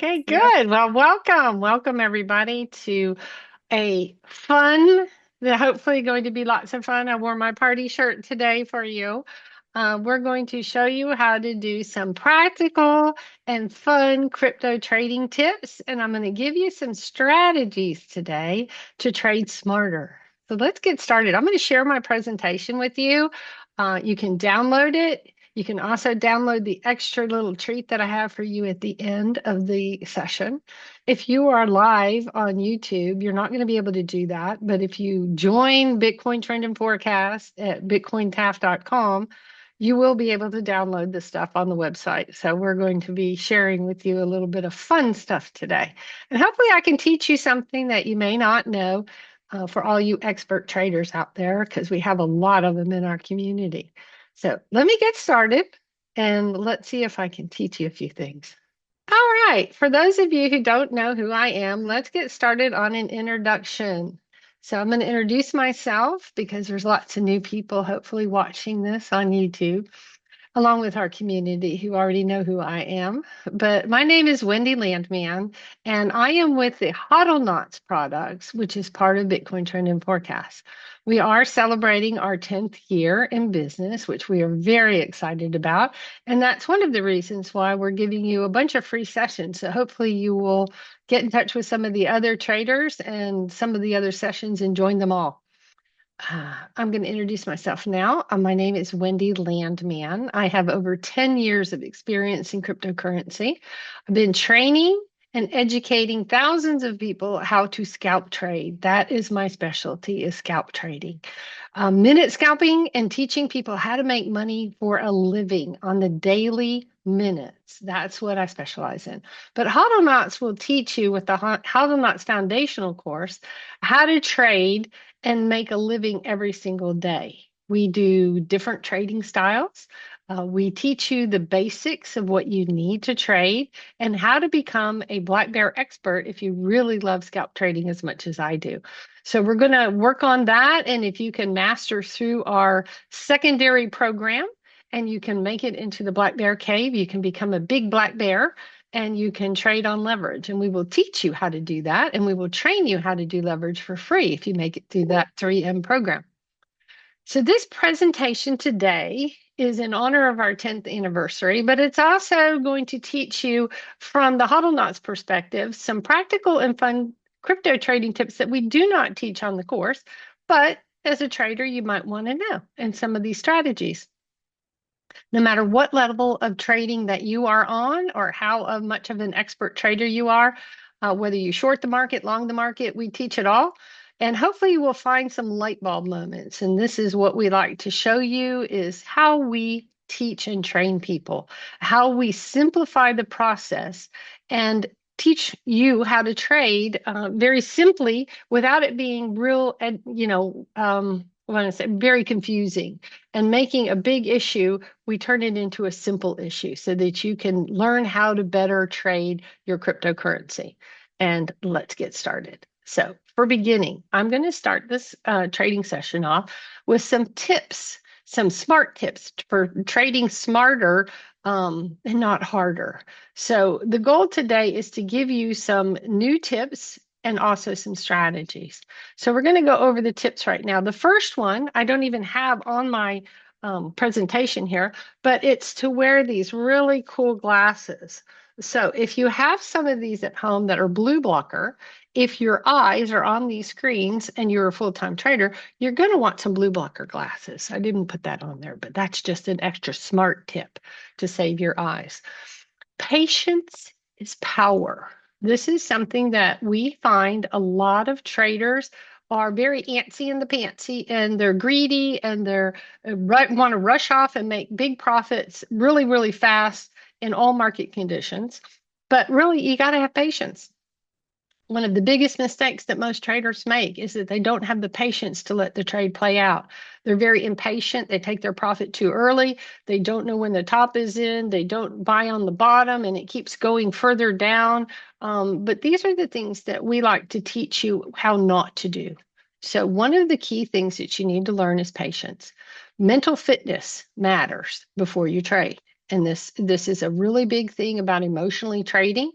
Okay, Yeah. good. Well, welcome. Welcome everybody to a fun, hopefully going to be lots of fun. I wore my party shirt today for you. We're going to show you how to do some practical and fun crypto trading tips, and I'm going to give you some strategies today to trade smarter. So let's get started. I'm going to share my presentation with you. You can download it. You can also download the extra little treat that I have for you at the end of the session. If you are live on YouTube, you're not going to be able to do that. But if you join Bitcoin Trend and Forecast at BitcoinTAF.com, you will be able to download the stuff on the website. So we're going to be sharing with you a little bit of fun stuff today. And hopefully I can teach you something that you may not know for all you expert traders out there, because we have a lot of them in our community. So let me get started and let's see if I can teach you a few things. All right. For those of you who don't know who I am, let's get started on an introduction. So I'm going to introduce myself because there's lots of new people hopefully watching this on YouTube, along with our community who already know who I am. But my name is Wendy Landman, and I am with the HODLNOTS products, which is part of Bitcoin Trend and Forecast. We are celebrating our 10th year in business, which we are very excited about. And that's one of the reasons why we're giving you a bunch of free sessions. So hopefully you will get in touch with some of the other traders and some of the other sessions and join them all. I'm going to introduce myself now. My name is Wendy Landman. I have over 10 years of experience in cryptocurrency. I've been training and educating thousands of people how to scalp trade. That is my specialty, is scalp trading. Minute scalping and teaching people how to make money for a living on the daily minutes. That's what I specialize in. But HODLNOTS will teach you with the HODLNOTS foundational course how to trade and make a living every single day. We do different trading styles. We teach you the basics of what you need to trade and how to become a black bear expert if you really love scalp trading as much as I do. So we're going to work on that. And if you can master through our secondary program and you can make it into the black bear cave, you can become a big black bear and you can trade on leverage. And we will teach you how to do that. And we will train you how to do leverage for free if you make it through that 3M program. So this presentation today is in honor of our 10th anniversary, but it's also going to teach you from the HODLNOTS perspective some practical and fun crypto trading tips that we do not teach on the course, but as a trader, you might want to know, and some of these strategies. No matter what level of trading that you are on or how much of an expert trader you are, whether you short the market, long the market, we teach it all. And hopefully you will find some light bulb moments. And this is what we like to show you is how we teach and train people, how we simplify the process and teach you how to trade very simply without it being real, I want to say very confusing and making a big issue. We turn it into a simple issue so that you can learn how to better trade your cryptocurrency. And let's get started. So for beginning, I'm going to start this trading session off with some tips, some smart tips for trading smarter and not harder. So the goal today is to give you some new tips and also some strategies. So we're going to go over the tips right now. The first one I don't even have on my presentation here, but it's to wear these really cool glasses. So if you have some of these at home that are blue blocker, if your eyes are on these screens and you're a full-time trader, you're going to want some blue blocker glasses. I didn't put that on there, but that's just an extra smart tip to save your eyes. Patience is power. This is something that we find a lot of traders are very antsy in the pantsy and they're greedy and they're want to rush off and make big profits really, really fast in all market conditions. But really, you got to have patience. One of the biggest mistakes that most traders make is that they don't have the patience to let the trade play out. They're very impatient. They take their profit too early. They don't know when the top is in. They don't buy on the bottom and it keeps going further down. But these are the things that we like to teach you how not to do. So one of the key things that you need to learn is patience. Mental fitness matters before you trade. And this is a really big thing about emotionally trading.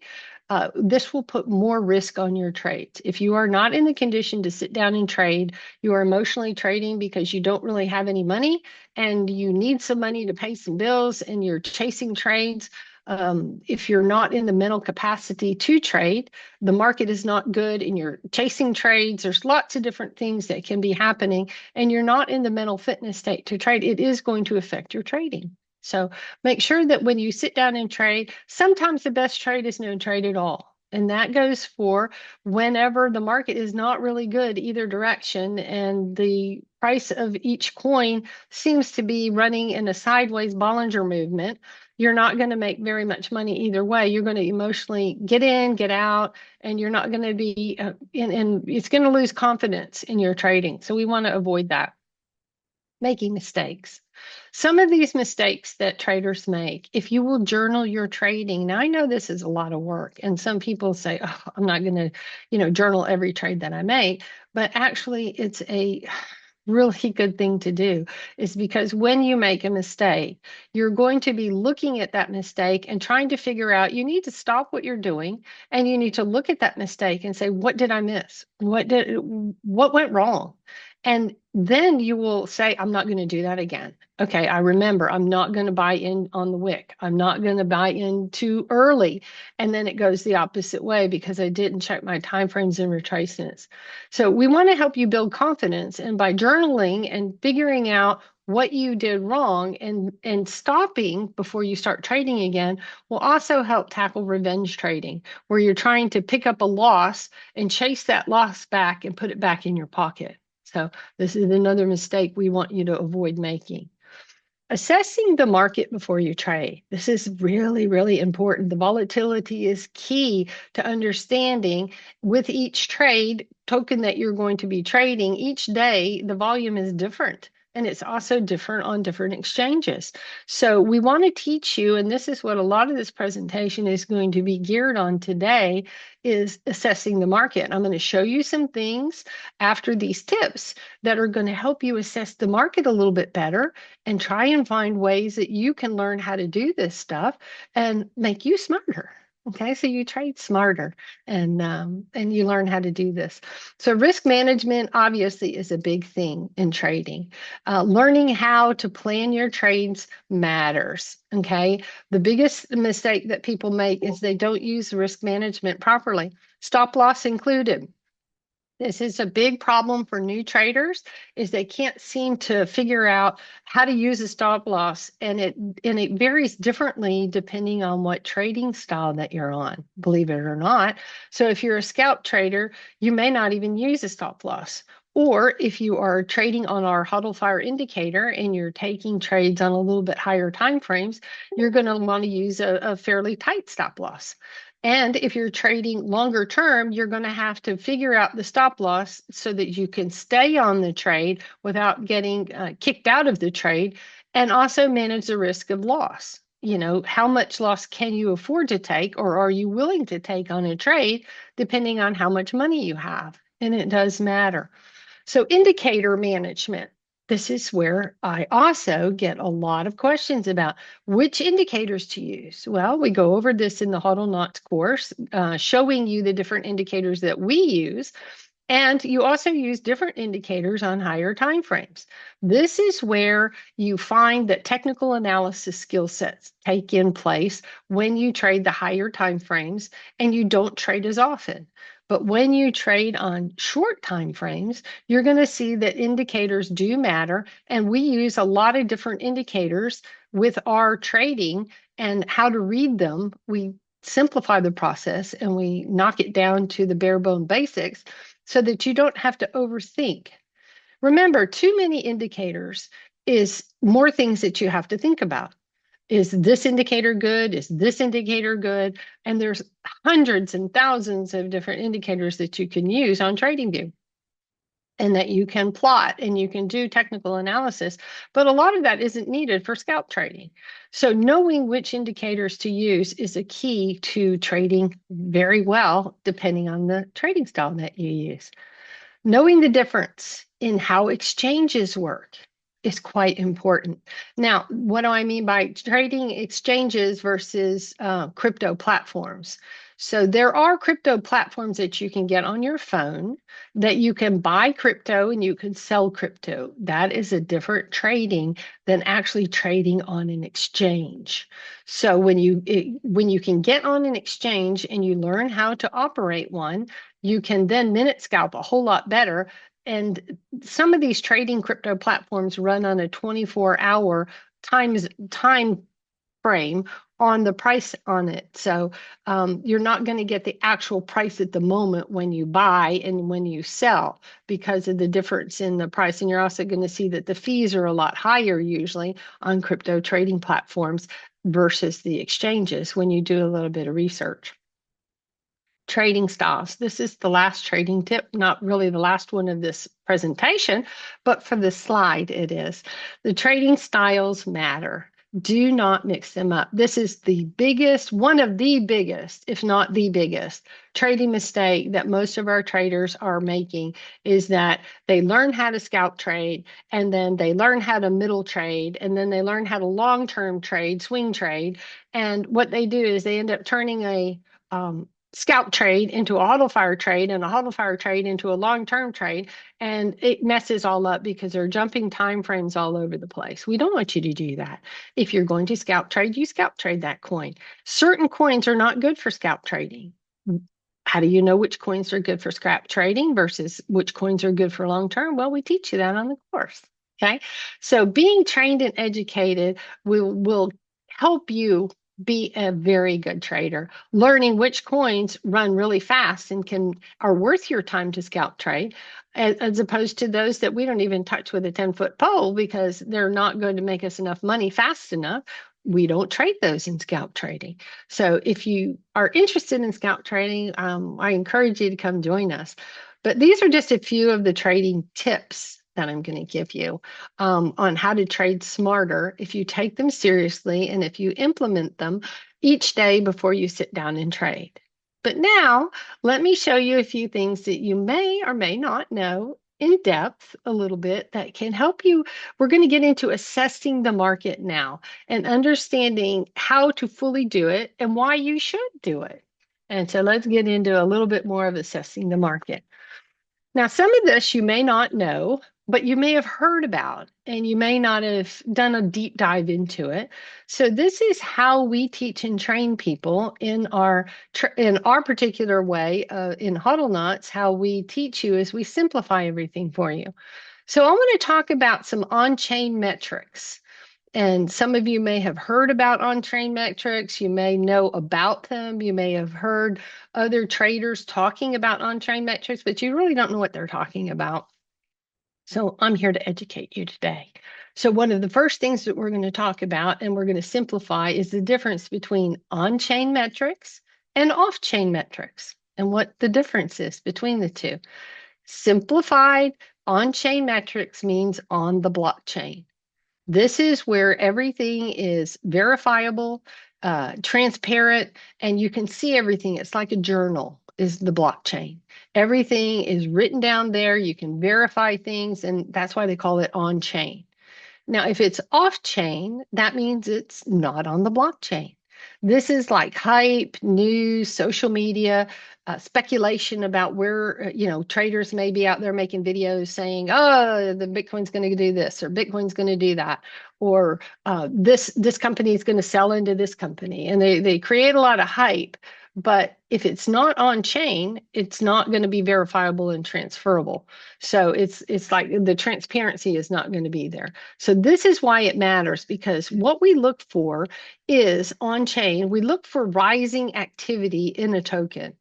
this will put more risk on your trades. If you are not in the condition to sit down and trade, you are emotionally trading because you don't really have any money and you need some money to pay some bills and you're chasing trades. If you're not in the mental capacity to trade, the market is not good and you're chasing trades, there's lots of different things that can be happening, and you're not in the mental fitness state to trade, it is going to affect your trading. So make sure that when you sit down and trade, sometimes the best trade is no trade at all. And that goes for whenever the market is not really good either direction and the price of each coin seems to be running in a sideways Bollinger movement. You're not going to make very much money either way. You're going to emotionally get in, get out, and you're not going to be, and it's going to lose confidence in your trading. So we want to avoid that. Making mistakes. Some of these mistakes that traders make, if you will journal your trading. Now, I know this is a lot of work, and some people say, oh, I'm not going to, journal every trade that I make, but actually it's a really good thing to do, is because when you make a mistake, you're going to be looking at that mistake and trying to figure out, you need to stop what you're doing and you need to look at that mistake and say, what did I miss? What went wrong? And then you will say, I'm not going to do that again. Okay, I remember I'm not going to buy in on the wick. I'm not going to buy in too early. And then it goes the opposite way because I didn't check my timeframes and retracements. So we want to help you build confidence. And by journaling and figuring out what you did wrong and stopping before you start trading again will also help tackle revenge trading, where you're trying to pick up a loss and chase that loss back and put it back in your pocket. So this is another mistake we want you to avoid making. Assessing the market before you trade. This is really, really important. The volatility is key to understanding with each trade token that you're going to be trading. Each day, the volume is different. And it's also different on different exchanges. So we want to teach you, and this is what a lot of this presentation is going to be geared on today, is assessing the market. I'm going to show you some things after these tips that are going to help you assess the market a little bit better and try and find ways that you can learn how to do this stuff and make you smarter. Okay, so you trade smarter and you learn how to do this. So risk management obviously is a big thing in trading. Learning how to plan your trades matters. Okay, the biggest mistake that people make is they don't use risk management properly, stop loss included. This is a big problem for new traders, is they can't seem to figure out how to use a stop loss, and it varies differently depending on what trading style that you're on, believe it or not. So if you're a scalp trader, you may not even use a stop loss. Or if you are trading on our HODL fire indicator and you're taking trades on a little bit higher time frames, you're going to want to use a fairly tight stop loss. And if you're trading longer term, you're going to have to figure out the stop loss so that you can stay on the trade without getting kicked out of the trade, and also manage the risk of loss. How much loss can you afford to take, or are you willing to take on a trade, depending on how much money you have? And it does matter. So indicator management. This is where I also get a lot of questions about which indicators to use. Well, we go over this in the HODLNOTS course, showing you the different indicators that we use. And you also use different indicators on higher time frames. This is where you find that technical analysis skill sets take in place when you trade the higher time frames and you don't trade as often. But when you trade on short time frames, you're going to see that indicators do matter. And we use a lot of different indicators with our trading and how to read them. We simplify the process and we knock it down to the bare bone basics so that you don't have to overthink. Remember, too many indicators is more things that you have to think about. Is this indicator good? Is this indicator good? And there's hundreds and thousands of different indicators that you can use on TradingView and that you can plot and you can do technical analysis, but a lot of that isn't needed for scalp trading. So knowing which indicators to use is a key to trading very well, depending on the trading style that you use. Knowing the difference in how exchanges work. is quite important. Now, what do I mean by trading exchanges versus crypto platforms? So there are crypto platforms that you can get on your phone that you can buy crypto and you can sell crypto. That is a different trading than actually trading on an exchange. So when you can get on an exchange and you learn how to operate one, you can then minute scalp a whole lot better. And some of these trading crypto platforms run on a 24-hour time frame on the price on it. So you're not going to get the actual price at the moment when you buy and when you sell because of the difference in the price. And you're also going to see that the fees are a lot higher usually on crypto trading platforms versus the exchanges when you do a little bit of research. Trading styles. This is the last trading tip, not really the last one of this presentation, but for the slide it is. The trading styles matter. Do not mix them up. This is the biggest, one of the biggest, if not the biggest, trading mistake that most of our traders are making is that they learn how to scalp trade and then they learn how to middle trade and then they learn how to long-term trade, swing trade. And what they do is they end up turning a scalp trade into a hodl fire trade and a hodl fire trade into a long-term trade, and it messes all up because they're jumping time frames all over the place. We don't want you to do that. If you're going to scalp trade, you scalp trade that coin. Certain coins are not good for scalp trading. How do you know which coins are good for scalp trading versus which coins are good for long-term? Well, we teach you that on the course. Okay, so being trained and educated will help you be a very good trader. Learning which coins run really fast and are worth your time to scalp trade, as opposed to those that we don't even touch with a 10-foot pole because they're not going to make us enough money fast enough. We don't trade those in scalp trading. So if you are interested in scalp trading, I encourage you to come join us. But these are just a few of the trading tips that I'm going to give you on how to trade smarter if you take them seriously and if you implement them each day before you sit down and trade. But now, let me show you a few things that you may or may not know in depth a little bit that can help you. We're going to get into assessing the market now and understanding how to fully do it and why you should do it. And so let's get into a little bit more of assessing the market. Now, some of this you may not know, but you may have heard about, and you may not have done a deep dive into it. So this is how we teach and train people in our particular way in HODLNOTS. How we teach you is we simplify everything for you. So I want to talk about some on-chain metrics. And some of you may have heard about on-chain metrics. You may know about them. You may have heard other traders talking about on-chain metrics, but you really don't know what they're talking about. So I'm here to educate you today. So one of the first things that we're going to talk about and we're going to simplify is the difference between on-chain metrics and off-chain metrics and what the difference is between the two. Simplified on-chain metrics means on the blockchain. This is where everything is verifiable, transparent, and you can see everything. It's like a journal is the blockchain. Everything is written down there. You can verify things, and that's why they call it on-chain. Now, if it's off-chain, that means it's not on the blockchain. This is like hype, news, social media, speculation about where, traders may be out there making videos saying, oh, the Bitcoin's going to do this or Bitcoin's going to do that, or this company is going to sell into this company. And they create a lot of hype. But if it's not on chain, it's not going to be verifiable and transferable. So it's like the transparency is not going to be there. So this is why it matters, because what we look for is on chain. We look for rising activity in a token,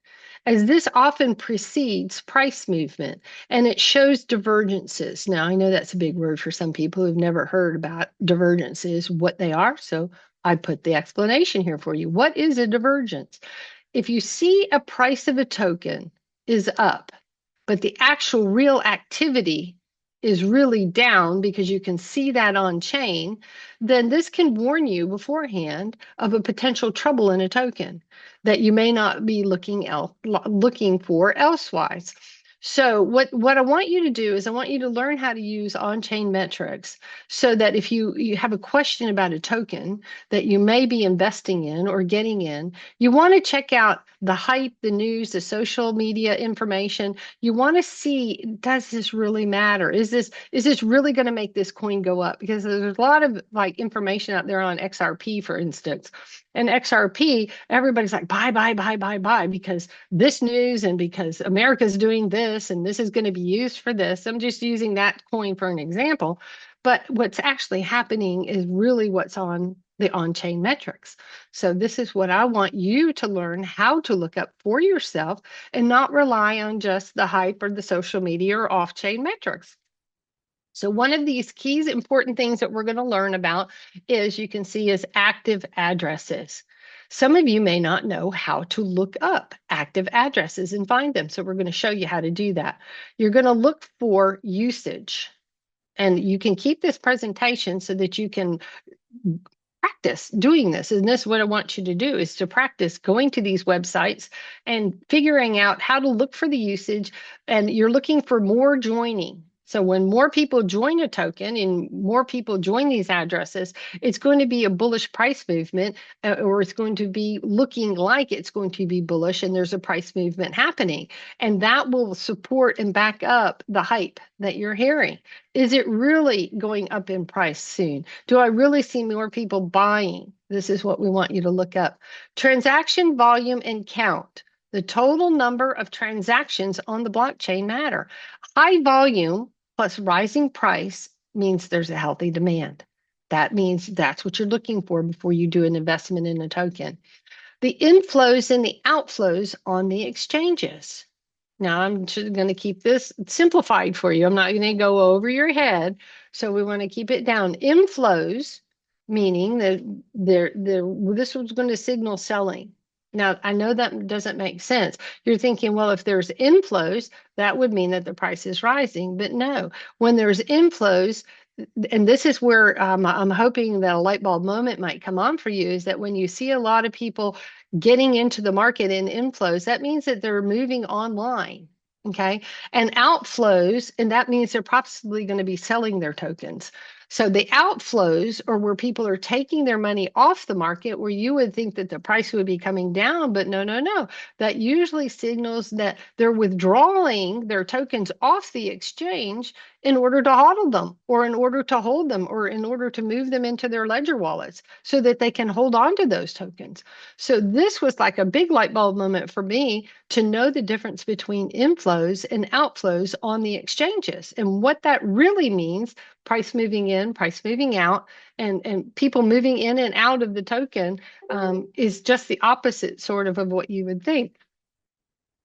as this often precedes price movement and it shows divergences. Now, I know that's a big word for some people who've never heard about divergences, what they are. So I put the explanation here for you. What is a divergence? If you see a price of a token is up, but the actual real activity is really down because you can see that on chain, then this can warn you beforehand of a potential trouble in a token that you may not be looking for elsewise. So what I want you to do is I want you to learn how to use on-chain metrics so that if you have a question about a token that you may be investing in or getting in, you want to check out the hype, the news, the social media information. You want to see, does this really matter? Is this really going to make this coin go up? Because there's a lot of like information out there on XRP, for instance. And XRP, everybody's like buy, buy, buy, buy, buy because this news and because America's doing this and this is going to be used for this. I'm just using that coin for an example. But what's actually happening is really what's on the on-chain metrics. So this is what I want you to learn how to look up for yourself and not rely on just the hype or the social media or off-chain metrics. So one of these keys important things that we're going to learn about is you can see is active addresses. Some of you may not know how to look up active addresses and find them. So we're going to show you how to do that. You're going to look for usage. And you can keep this presentation so that you can practice doing this. And this is what I want you to do is to practice going to these websites and figuring out how to look for the usage. And you're looking for more joining. So when more people join a token and more people join these addresses, it's going to be a bullish price movement, or it's going to be looking like it's going to be bullish and there's a price movement happening. And that will support and back up the hype that you're hearing. Is it really going up in price soon? Do I really see more people buying? This is what we want you to look up. Transaction volume and count. The total number of transactions on the blockchain matter. High volume plus rising price means there's a healthy demand. That means that's what you're looking for before you do an investment in a token. The inflows and the outflows on the exchanges. Now, I'm just going to keep this simplified for you. I'm not going to go over your head. So we want to keep it down. Inflows, meaning that this was going to signal selling. Now, I know that doesn't make sense. You're thinking, well, if there's inflows, that would mean that the price is rising. But no, when there's inflows, and this is where I'm hoping that a light bulb moment might come on for you, is that when you see a lot of people getting into the market in inflows, that means that they're moving online. Okay. And outflows, and that means they're possibly going to be selling their tokens. So the outflows are where people are taking their money off the market, where you would think that the price would be coming down, but no, no, no. That usually signals that they're withdrawing their tokens off the exchange in order to hodl them, or in order to hold them, or in order to move them into their ledger wallets so that they can hold on to those tokens. So this was like a big light bulb moment for me to know the difference between inflows and outflows on the exchanges and what that really means. Price moving in, price moving out, and people moving in and out of the token is just the opposite sort of what you would think.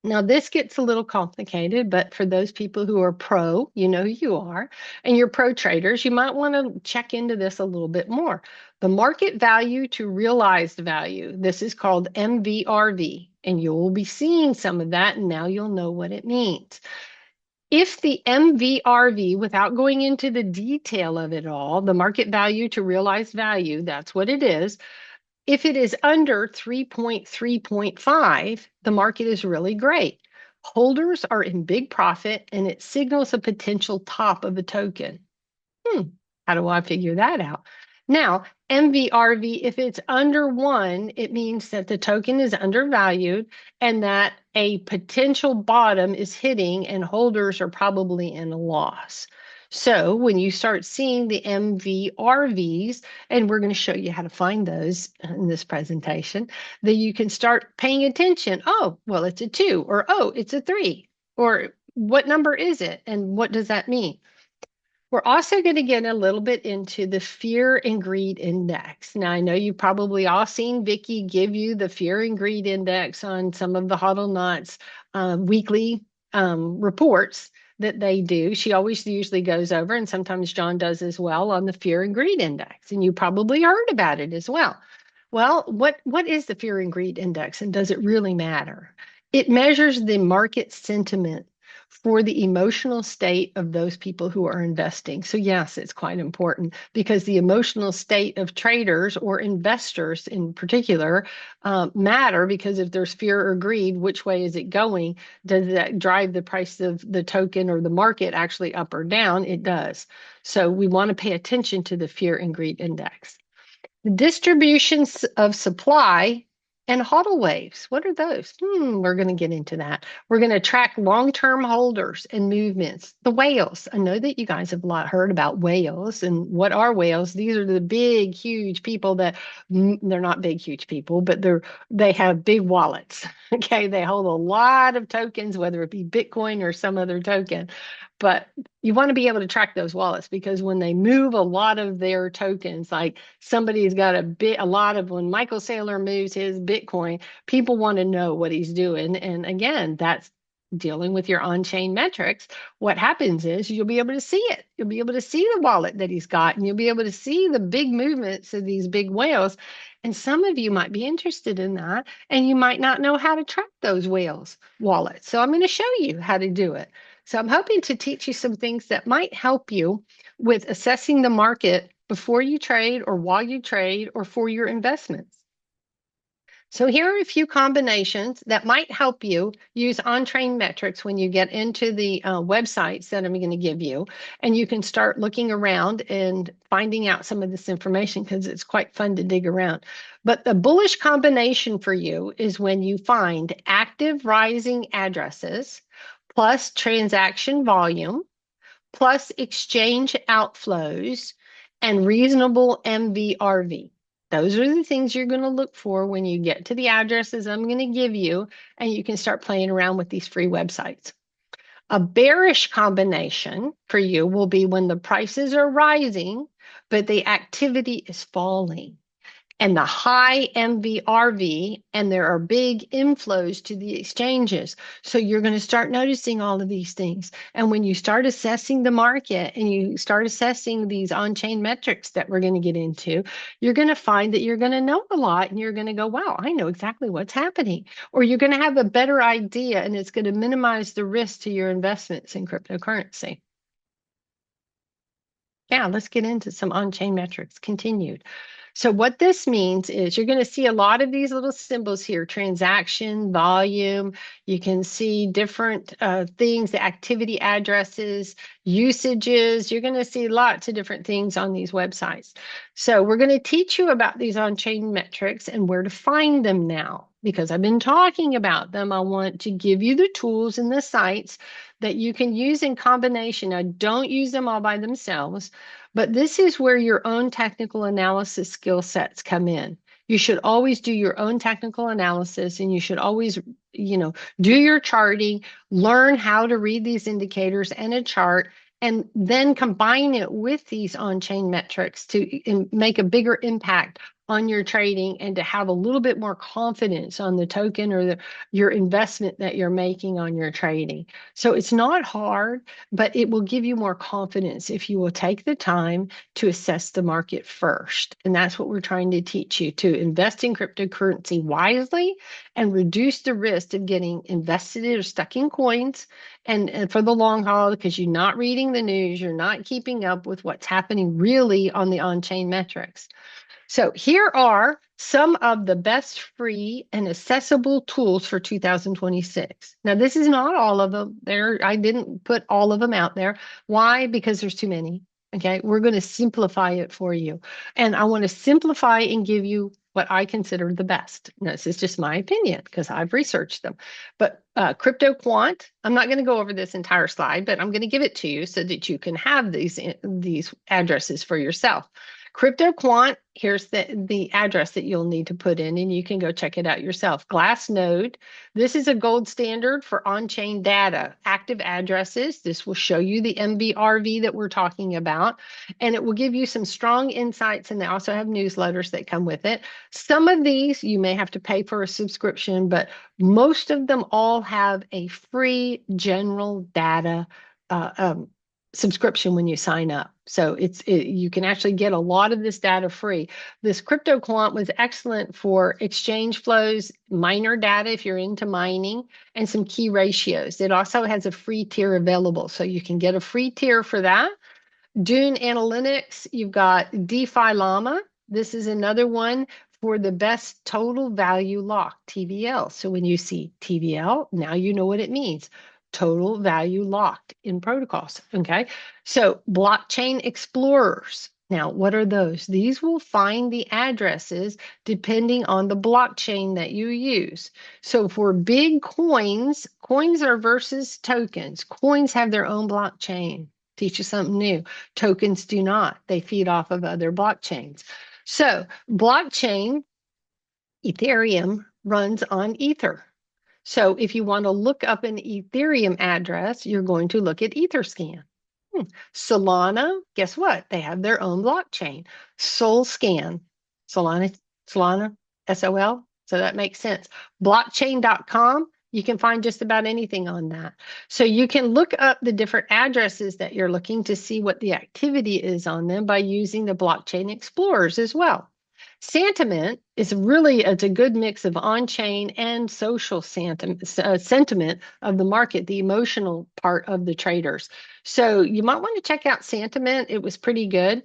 Now, this gets a little complicated, but for those people who are pro, you know who you are, and you're pro traders, you might want to check into this a little bit more. The market value to realized value, this is called MVRV, and you'll be seeing some of that, and now you'll know what it means. If the MVRV, without going into the detail of it all, the market value to realized value, that's what it is. If it is under 3.3.5, the market is really great. Holders are in big profit and it signals a potential top of a token. How do I figure that out? Now, MVRV, if it's under 1, it means that the token is undervalued and that a potential bottom is hitting and holders are probably in a loss. So when you start seeing the MVRVs, and we're going to show you how to find those in this presentation, then you can start paying attention. Oh, well, it's a 2, or oh, it's a 3, or what number is it? And what does that mean? We're also going to get a little bit into the fear and greed index. Now, I know you've probably all seen Vicky give you the fear and greed index on some of the HODLNOTS weekly reports that they do. She always usually goes over, and sometimes John does as well, on the fear and greed index. And you probably heard about it as well. Well, what is the fear and greed index, and does it really matter? It measures the market sentiment for the emotional state of those people who are investing. So yes, it's quite important because the emotional state of traders or investors in particular matter, because if there's fear or greed, which way is it going? Does that drive the price of the token or the market actually up or down? It does. So we want to pay attention to the fear and greed index. The distributions of supply and HODL waves. What are those? We're going to get into that. We're going to track long-term holders and movements. The whales. I know that you guys have a lot heard about whales. And what are whales? These are the big, huge people that they're not big, huge people, but they have big wallets. Okay, they hold a lot of tokens, whether it be Bitcoin or some other token. But you want to be able to track those wallets, because when they move a lot of their tokens, like somebody's got a lot of, when Michael Saylor moves his Bitcoin, people want to know what he's doing. And again, that's dealing with your on-chain metrics. What happens is you'll be able to see it. You'll be able to see the wallet that he's got, and you'll be able to see the big movements of these big whales. And some of you might be interested in that, and you might not know how to track those whales wallets. So I'm going to show you how to do it. So I'm hoping to teach you some things that might help you with assessing the market before you trade or while you trade or for your investments. So here are a few combinations that might help you use on-chain metrics when you get into the websites that I'm going to give you. And you can start looking around and finding out some of this information, because it's quite fun to dig around. But the bullish combination for you is when you find active rising addresses plus transaction volume, plus exchange outflows, and reasonable MVRV. Those are the things you're going to look for when you get to the addresses I'm going to give you, and you can start playing around with these free websites. A bearish combination for you will be when the prices are rising, but the activity is falling, and the high MVRV, and there are big inflows to the exchanges. So you're going to start noticing all of these things. And when you start assessing the market and you start assessing these on-chain metrics that we're going to get into, you're going to find that you're going to know a lot, and you're going to go, wow, I know exactly what's happening. Or you're going to have a better idea, and it's going to minimize the risk to your investments in cryptocurrency. Yeah, let's get into some on-chain metrics. Continued. So what this means is you're going to see a lot of these little symbols here: transaction, volume. You can see different things, the activity addresses, usages. You're going to see lots of different things on these websites. So we're going to teach you about these on-chain metrics and where to find them now. Because I've been talking about them, I want to give you the tools and the sites that you can use in combination. Now, don't use them all by themselves, but this is where your own technical analysis skill sets come in. You should always do your own technical analysis, and you should always, do your charting, learn how to read these indicators and a chart, and then combine it with these on-chain metrics to make a bigger impact on your trading, and to have a little bit more confidence on the token or your investment that you're making on your trading. So it's not hard, but it will give you more confidence if you will take the time to assess the market first. And that's what we're trying to teach you: to invest in cryptocurrency wisely and reduce the risk of getting invested or stuck in coins, and for the long haul, because you're not reading the news, you're not keeping up with what's happening really on the on-chain metrics. So here are some of the best free and accessible tools for 2026. Now, this is not all of them. I didn't put all of them out there. Why? Because there's too many. Okay, we're going to simplify it for you. And I want to simplify and give you what I consider the best. Now, this is just my opinion because I've researched them. But Crypto Quant, I'm not going to go over this entire slide, but I'm going to give it to you so that you can have these addresses for yourself. Crypto Quant, here's the address that you'll need to put in, and you can go check it out yourself. Glassnode, this is a gold standard for on-chain data. Active addresses, this will show you the MVRV that we're talking about, and it will give you some strong insights, and they also have newsletters that come with it. Some of these you may have to pay for a subscription, but most of them all have a free general data subscription when you sign up. So you can actually get a lot of this data free. This crypto quant was excellent for exchange flows, miner data if you're into mining, and some key ratios. It also has a free tier available, so you can get a free tier for that. Dune Analytics, you've got DeFi Llama. This is another one for the best total value lock, TVL. So when you see TVL, now you know what it means. Total value locked in protocols. Okay. So blockchain explorers. Now, what are those? These will find the addresses depending on the blockchain that you use. So for big coins, coins are versus tokens. Coins have their own blockchain. Teach you something new. Tokens do not. They feed off of other blockchains. So blockchain, Ethereum runs on Ether. So if you want to look up an Ethereum address, you're going to look at Etherscan. Solana, guess what? They have their own blockchain. Solscan, Solana, SOL. So that makes sense. Blockchain.com, you can find just about anything on that. So you can look up the different addresses that you're looking to see what the activity is on them by using the blockchain explorers as well. Sentiment is really, it's a good mix of on-chain and social sentiment of the market, the emotional part of the traders. So you might want to check out Sentiment. It was pretty good.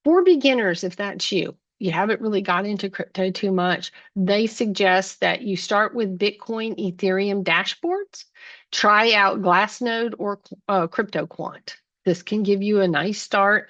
For beginners, if that's you, you haven't really got into crypto too much, they suggest that you start with Bitcoin, Ethereum dashboards, try out Glassnode or CryptoQuant. This can give you a nice start.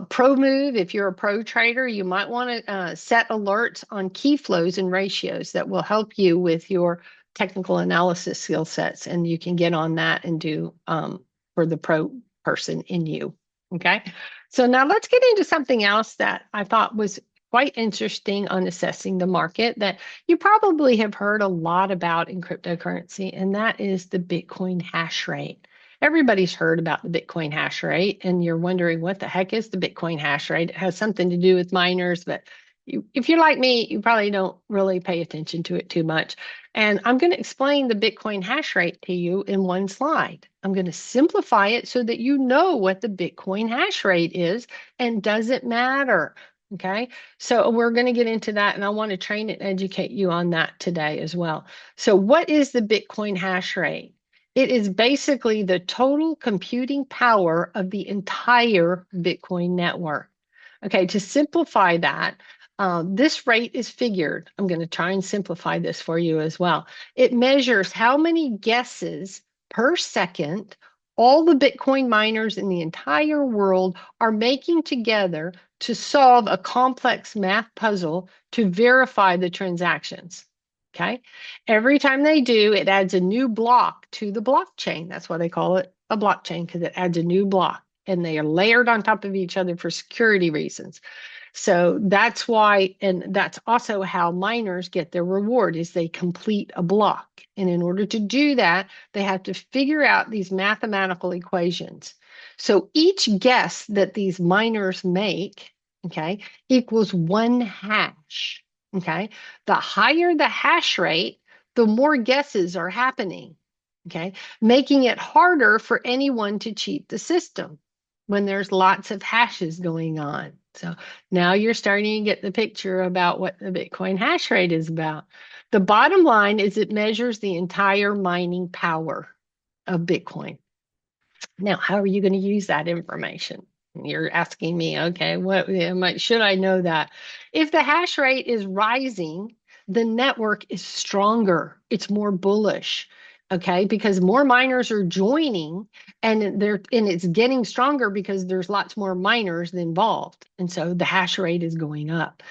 Pro move, if you're a pro trader, you might want to set alerts on key flows and ratios that will help you with your technical analysis skill sets. And you can get on that and do for the pro person in you. Okay. So now let's get into something else that I thought was quite interesting on assessing the market that you probably have heard a lot about in cryptocurrency, and that is the Bitcoin hash rate. Everybody's heard about the Bitcoin hash rate, and you're wondering what the heck is the Bitcoin hash rate? It has something to do with miners, but if you're like me, you probably don't really pay attention to it too much. And I'm going to explain the Bitcoin hash rate to you in one slide. I'm going to simplify it so that you know what the Bitcoin hash rate is and does it matter. Okay, so we're going to get into that, and I want to train and educate you on that today as well. So, what is the Bitcoin hash rate? It is basically the total computing power of the entire Bitcoin network. Okay, to simplify that, this rate is figured. I'm going to try and simplify this for you as well. It measures how many guesses per second all the Bitcoin miners in the entire world are making together to solve a complex math puzzle to verify the transactions. Okay. Every time they do, it adds a new block to the blockchain. That's why they call it a blockchain, because it adds a new block and they are layered on top of each other for security reasons. So that's why, and that's also how miners get their reward, is they complete a block. And in order to do that, they have to figure out these mathematical equations. So each guess that these miners make, okay, equals one hash. Okay. The higher the hash rate, the more guesses are happening. Okay. Making it harder for anyone to cheat the system when there's lots of hashes going on. So now you're starting to get the picture about what the Bitcoin hash rate is about. The bottom line is it measures the entire mining power of Bitcoin. Now, how are you going to use that information? You're asking me, okay, what should I know that? If the hash rate is rising, the network is stronger. It's more bullish, okay, because more miners are joining, and it's getting stronger because there's lots more miners involved, and so the hash rate is going up.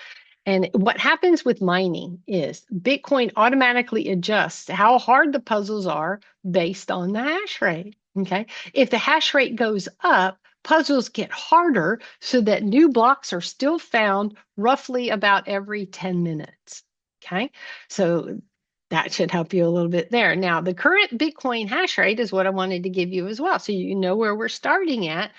And what happens with mining is Bitcoin automatically adjusts how hard the puzzles are based on the hash rate. Okay. If the hash rate goes up, puzzles get harder so that new blocks are still found roughly about every 10 minutes. Okay. So that should help you a little bit there. Now, the current Bitcoin hash rate is what I wanted to give you as well, so you know where we're starting at.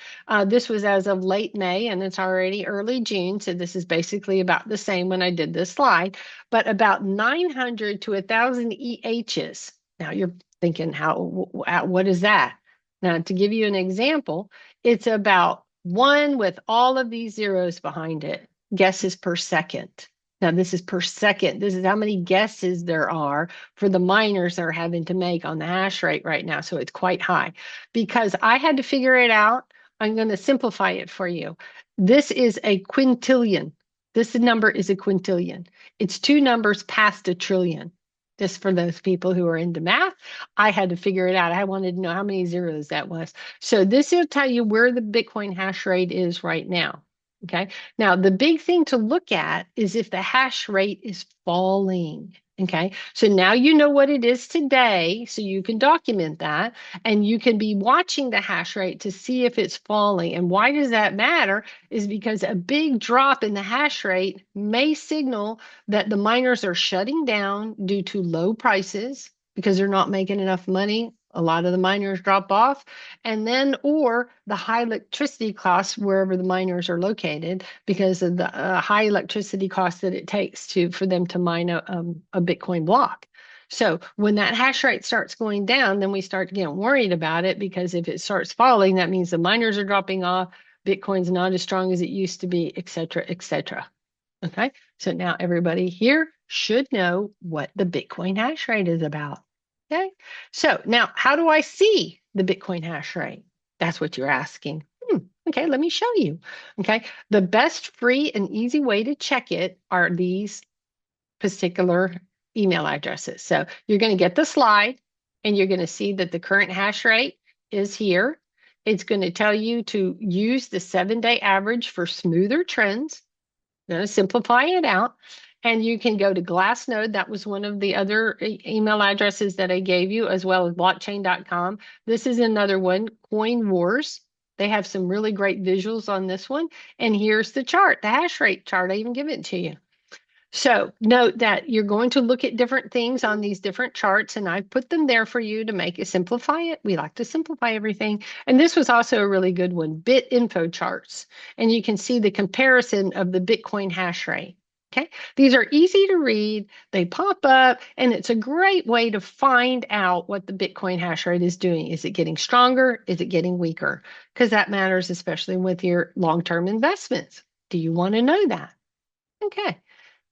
This was as of late May, and it's already early June, so this is basically about the same when I did this slide, but about 900 to 1,000 EHs. Now, you're thinking, what is that? Now, to give you an example, it's about one with all of these zeros behind it. Guesses per second. Now, this is per second. This is how many guesses there are for the miners that are having to make on the hash rate right now. So it's quite high. Because I had to figure it out, I'm going to simplify it for you. This is a quintillion. This number is a quintillion. It's two numbers past a trillion. Just for those people who are into math, I had to figure it out. I wanted to know how many zeros that was. So this will tell you where the Bitcoin hash rate is right now. Okay. Now, the big thing to look at is if the hash rate is falling. Okay. So now you know what it is today. So you can document that and you can be watching the hash rate to see if it's falling. And why does that matter? Is because a big drop in the hash rate may signal that the miners are shutting down due to low prices because they're not making enough money. A lot of the miners drop off, and then or the high electricity costs wherever the miners are located because of the high electricity costs that it takes for them to mine a Bitcoin block. So when that hash rate starts going down, then we start getting worried about it because if it starts falling, that means the miners are dropping off, Bitcoin's not as strong as it used to be, et cetera, et cetera. Okay, so now everybody here should know what the Bitcoin hash rate is about. Okay, so now how do I see the Bitcoin hash rate? That's what you're asking. Okay, let me show you. Okay, the best free and easy way to check it are these particular email addresses. So you're going to get the slide and you're going to see that the current hash rate is here. It's going to tell you to use the 7-day average for smoother trends. I'm going to simplify it out. And you can go to Glassnode. That was one of the other email addresses that I gave you, as well as blockchain.com. This is another one, Coin Wars. They have some really great visuals on this one. And here's the chart, the hash rate chart. I even give it to you. So note that you're going to look at different things on these different charts, and I put them there for you to make it simplify it. We like to simplify everything. And this was also a really good one, Bit Info charts. And you can see the comparison of the Bitcoin hash rate. Okay, these are easy to read, they pop up, and it's a great way to find out what the Bitcoin hash rate is doing. Is it getting stronger? Is it getting weaker? Because that matters, especially with your long-term investments. Do you want to know that? Okay.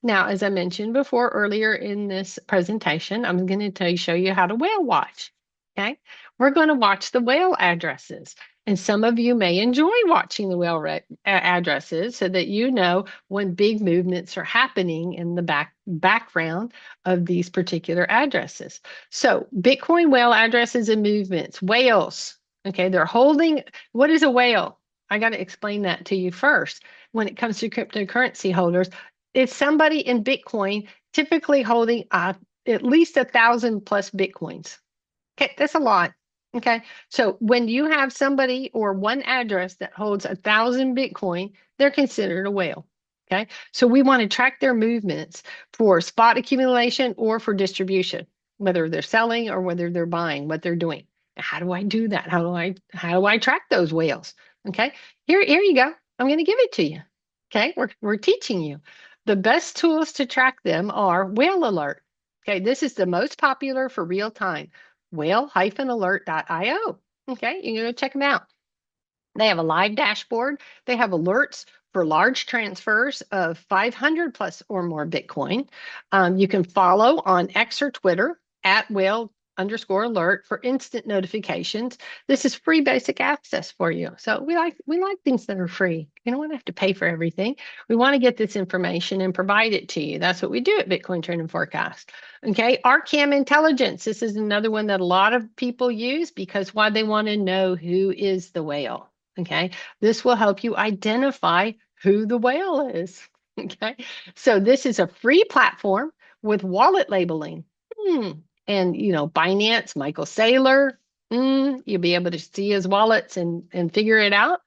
Now, as I mentioned before earlier in this presentation, I'm going to show you how to whale watch. Okay, we're going to watch the whale addresses. And some of you may enjoy watching the whale addresses so that you know when big movements are happening in the background of these particular addresses. So Bitcoin whale addresses and movements, whales. Okay, they're holding, what is a whale? I got to explain that to you first. When it comes to cryptocurrency holders, it's somebody in Bitcoin typically holding at least 1,000 plus Bitcoins. Okay, that's a lot. Okay, so when you have somebody or one address that holds 1,000 Bitcoin, they're considered a whale. Okay, so we want to track their movements for spot accumulation or for distribution, whether they're selling or whether they're buying, what they're doing. How do I do that? How do I track those whales? Okay, here you go. I'm going to give it to you. Okay, we're teaching you. The best tools to track them are Whale Alert. Okay, this is the most popular for real time. Whale-alert.io. Okay, you can go check them out. They have a live dashboard. They have alerts for large transfers of 500 plus or more Bitcoin. You can follow on X or Twitter at whale_alert for instant notifications. This is free basic access for you. So we like things that are free. You don't want to have to pay for everything. We want to get this information and provide it to you. That's what we do at Bitcoin Trend and Forecast. Okay, Arcam Intelligence. This is another one that a lot of people use because why they want to know who is the whale. Okay, this will help you identify who the whale is. Okay, so this is a free platform with wallet labeling. And, Binance, Michael Saylor, you'll be able to see his wallets and figure it out.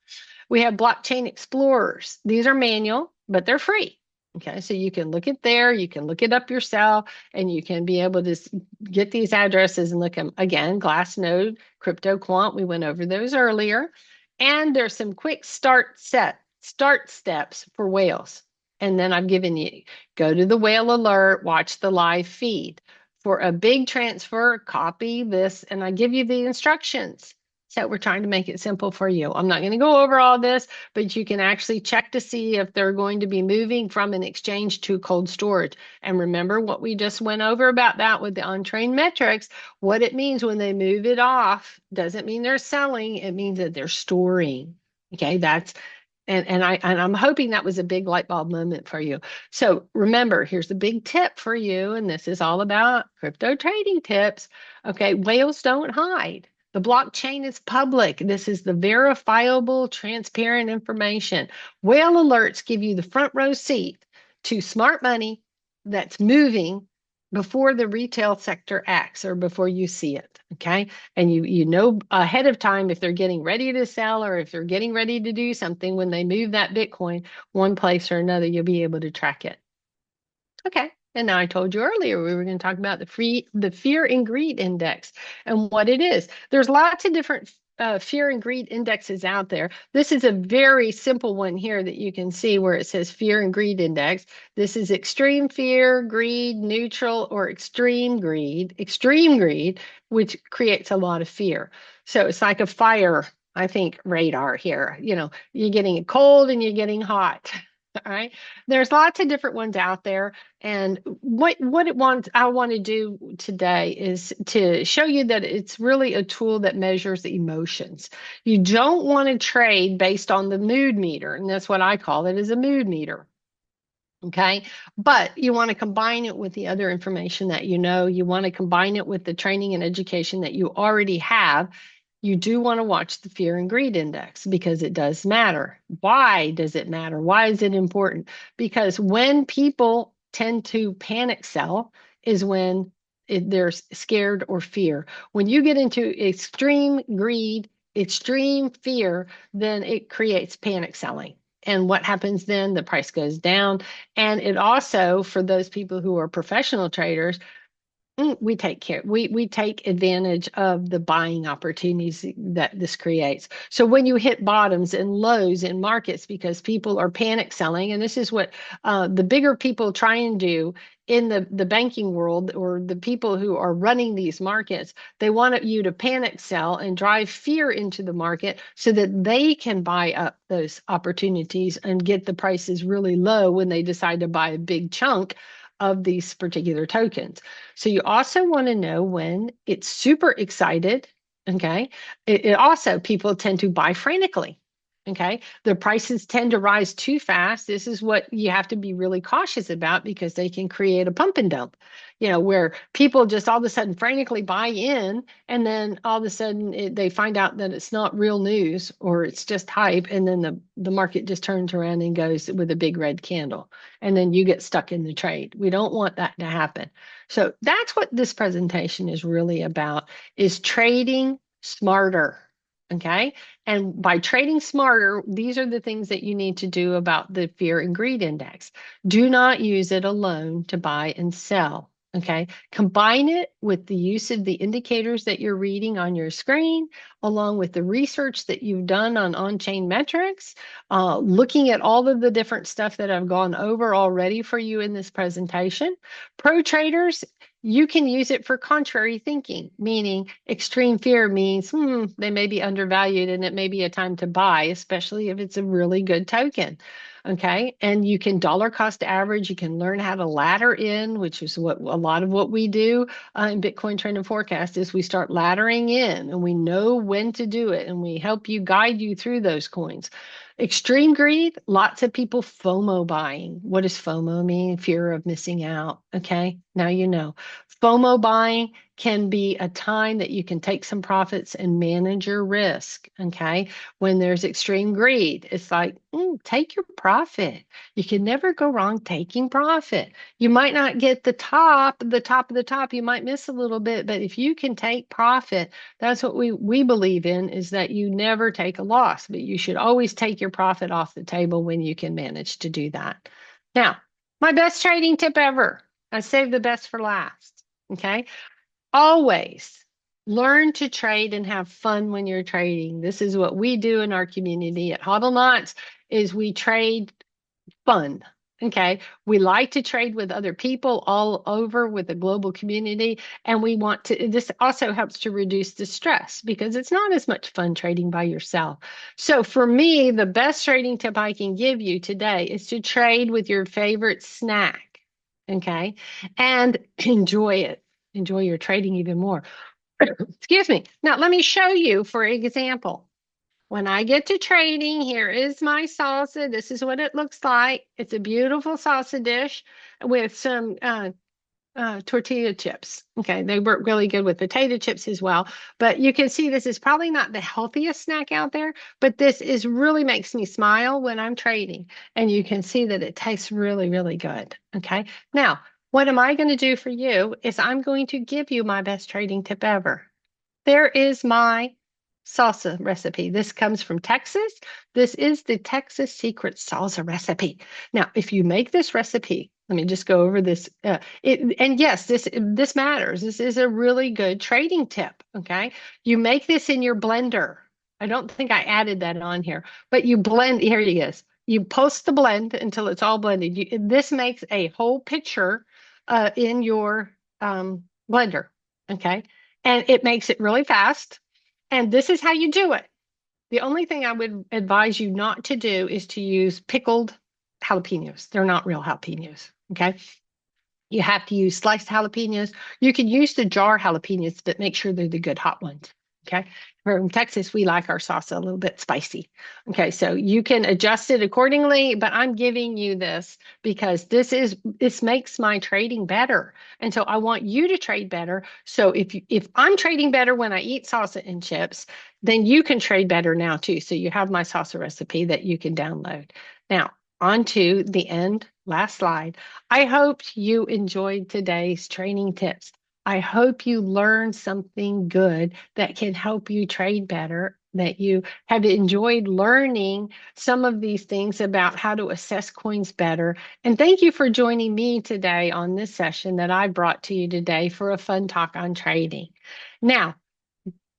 We have blockchain explorers. These are manual, but they're free. Okay, so you can look it there, you can look it up yourself, and you can be able to get these addresses and look them. Again, Glassnode, CryptoQuant, we went over those earlier. And there's some quick start steps for whales. And then I've given you, go to the whale alert, watch the live feed. For a big transfer, copy this, and I give you the instructions. So we're trying to make it simple for you. I'm not going to go over all this, but you can actually check to see if they're going to be moving from an exchange to cold storage. And remember what we just went over about that with the untrained metrics. What it means when they move it off doesn't mean they're selling. It means that they're storing. Okay, I'm hoping that was a big light bulb moment for you. So remember, here's the big tip for you, and this is all about crypto trading tips. Okay, whales don't hide. The blockchain is public. This is the verifiable, transparent information. Whale alerts give you the front row seat to smart money that's moving before the retail sector acts or before you see it. Okay. And you know ahead of time if they're getting ready to sell or if they're getting ready to do something when they move that Bitcoin one place or another, you'll be able to track it. Okay. And now I told you earlier we were going to talk about the fear and greed index and what it is. There's lots of different fear and greed indexes out there. This is a very simple one here that you can see where it says fear and greed index. This is extreme fear, greed, neutral, or extreme greed. Extreme greed, which creates a lot of fear. So it's like a fire, I think, radar here. You know, you're getting cold and you're getting hot. All right. There's lots of different ones out there. And I want to do today is to show you that it's really a tool that measures emotions. You don't want to trade based on the mood meter, and that's what I call it, is a mood meter. Okay. But you want to combine it with the other information that you know. You want to combine it with the training and education that you already have. You do want to watch the fear and greed index because it does matter. Why does it matter? Why is it important? Because when people tend to panic sell is when they're scared or fear. When you get into extreme greed, extreme fear, then it creates panic selling. And what happens then? The price goes down. And it also, for those people who are professional traders, we take care. We take advantage of the buying opportunities that this creates. So when you hit bottoms and lows in markets because people are panic selling, and this is what the bigger people try and do in the banking world or the people who are running these markets, they want you to panic sell and drive fear into the market so that they can buy up those opportunities and get the prices really low when they decide to buy a big chunk of these particular tokens. So you also want to know when it's super excited. Okay. It also, people tend to buy frantically. Okay. The prices tend to rise too fast. This is what you have to be really cautious about because they can create a pump and dump, where people just all of a sudden frantically buy in and then all of a sudden they find out that it's not real news or it's just hype. And then the market just turns around and goes with a big red candle. And then you get stuck in the trade. We don't want that to happen. So that's what this presentation is really about, is trading smarter. Okay. And by trading smarter, these are the things that you need to do about the fear and greed index. Do not use it alone to buy and sell. Okay. Combine it with the use of the indicators that you're reading on your screen, along with the research that you've done on-chain metrics, looking at all of the different stuff that I've gone over already for you in this presentation. Pro traders, you can use it for contrary thinking, meaning extreme fear means they may be undervalued and it may be a time to buy, especially if it's a really good token. Okay. And you can dollar cost average. You can learn how to ladder in, which is what a lot of what we do in Bitcoin Trend and Forecast is we start laddering in and we know when to do it and we help you guide you through those coins. Extreme greed, lots of people FOMO buying. What does FOMO mean? Fear of missing out. Okay, now you know. FOMO buying can be a time that you can take some profits and manage your risk. Okay, when there's extreme greed, it's like, take your profit. You can never go wrong taking profit. You might not get the top of the top. You might miss a little bit, but if you can take profit, that's what we believe in, is that you never take a loss, but you should always take your profit off the table when you can manage to do that. Now, my best trading tip ever. I saved the best for last. Okay. Always learn to trade and have fun when you're trading. This is what we do in our community at HODLNOTS, is we trade fun. Okay. We like to trade with other people all over with the global community. And we want to, this also helps to reduce the stress because it's not as much fun trading by yourself. So for me, the best trading tip I can give you today is to trade with your favorite snack. Okay. And enjoy it. Enjoy your trading even more. Excuse me. Now, let me show you, for example. When I get to trading, here is my salsa. This is what it looks like. It's a beautiful salsa dish with some tortilla chips. Okay, they work really good with potato chips as well. But you can see this is probably not the healthiest snack out there, but this is really makes me smile when I'm trading. And you can see that it tastes really, really good. Okay, now what am I going to do for you is I'm going to give you my best trading tip ever. There is my salsa recipe. This comes from Texas. This is the Texas Secret Salsa recipe. Now, if you make this recipe, let me just go over this. And yes, this matters. This is a really good trading tip. Okay, you make this in your blender. I don't think I added that on here, but you blend. Here it is. You post the blend until it's all blended. This makes a whole picture in your blender. Okay, and it makes it really fast. And this is how you do it. The only thing I would advise you not to do is to use pickled jalapenos. They're not real jalapenos. Okay. You have to use sliced jalapenos. You can use the jar jalapenos, but make sure they're the good hot ones. Okay. From Texas, we like our salsa a little bit spicy. Okay. So you can adjust it accordingly, but I'm giving you this because this makes my trading better. And so I want you to trade better. So if I'm trading better when I eat salsa and chips, then you can trade better now too. So you have my salsa recipe that you can download. Now, on to the end, last slide. I hope you enjoyed today's training tips. I hope you learned something good that can help you trade better, that you have enjoyed learning some of these things about how to assess coins better. And thank you for joining me today on this session that I brought to you today for a fun talk on trading. Now,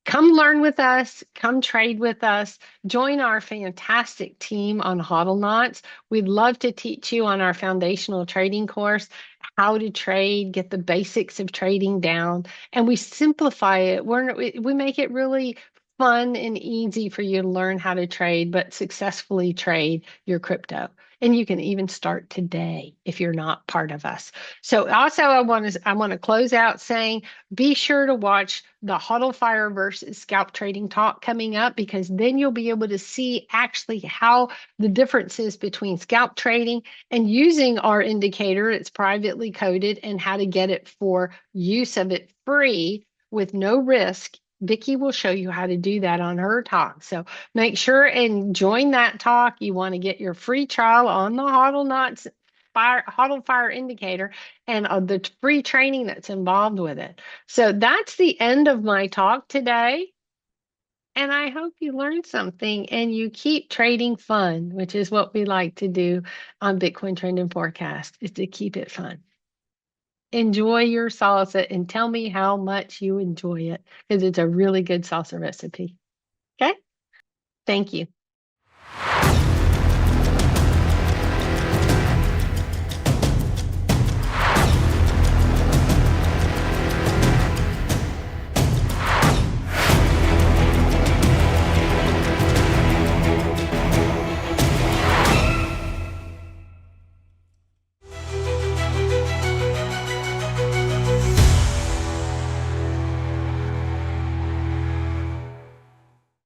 come learn with us, come trade with us, join our fantastic team on HODLNOTS. We'd love to teach you on our foundational trading course how to trade, get the basics of trading down, and we simplify it. We make it really fun and easy for you to learn how to trade, but successfully trade your crypto. And you can even start today if you're not part of us. So also I want to close out saying be sure to watch the HODL Fire versus scalp trading talk coming up because then you'll be able to see actually how the differences between scalp trading and using our indicator, it's privately coded, and how to get it for use of it free with no risk. Vicki will show you how to do that on her talk. So make sure and join that talk. You want to get your free trial on the HODLNOTS HODL Fire indicator and the free training that's involved with it. So that's the end of my talk today. And I hope you learned something and you keep trading fun, which is what we like to do on Bitcoin Trend and Forecast, is to keep it fun. Enjoy your salsa and tell me how much you enjoy it because it's a really good salsa recipe. Okay? Thank you.